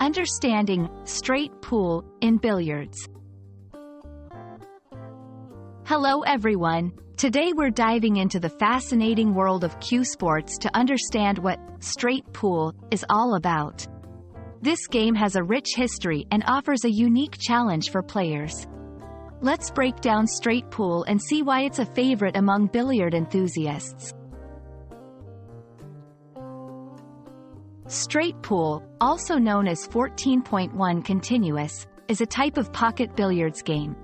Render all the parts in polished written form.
Understanding straight pool in billiards. Hello everyone. Today we're diving into the fascinating world of cue sports to understand what straight pool is all about. This game has a rich history and offers a unique challenge for players. Let's break down straight pool and see why it's a favorite among billiard enthusiasts. Straight pool, also known as 14.1 continuous, is a type of pocket billiards game.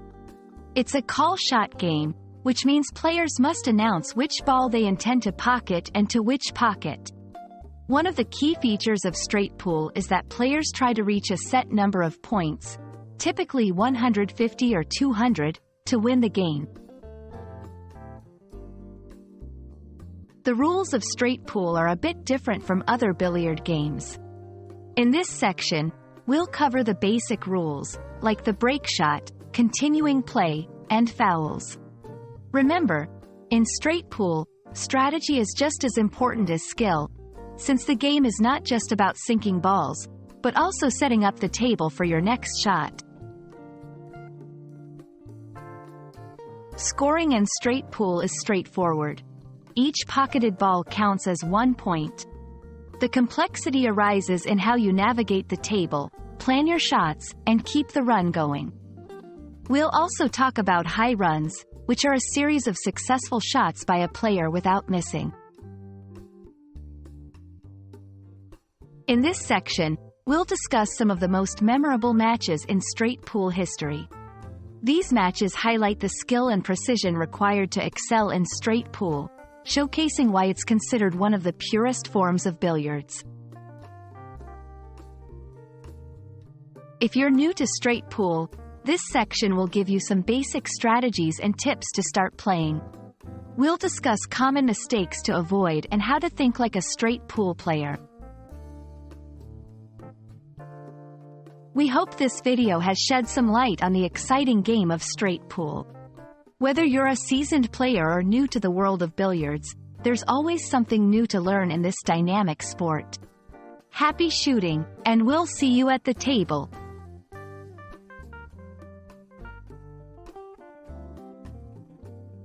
It's a call shot game, which means players must announce which ball they intend to pocket and to which pocket. One of the key features of straight pool is that players try to reach a set number of points, typically 150 or 200, to win the game. The rules of straight pool are a bit different from other billiard games. In this section, we'll cover the basic rules, like the break shot, continuing play, and fouls. Remember, in straight pool, strategy is just as important as skill, since the game is not just about sinking balls, but also setting up the table for your next shot. Scoring in straight pool is straightforward. Each pocketed ball counts as 1 point. The complexity arises in how you navigate the table, plan your shots, and keep the run going. We'll also talk about high runs, which are a series of successful shots by a player without missing. In this section, we'll discuss some of the most memorable matches in straight pool history. These matches highlight the skill and precision required to excel in straight pool, showcasing why it's considered one of the purest forms of billiards. If you're new to straight pool, this section will give you some basic strategies and tips to start playing. We'll discuss common mistakes to avoid and how to think like a straight pool player. We hope this video has shed some light on the exciting game of straight pool. Whether you're a seasoned player or new to the world of billiards, there's always something new to learn in this dynamic sport. Happy shooting, and we'll see you at the table.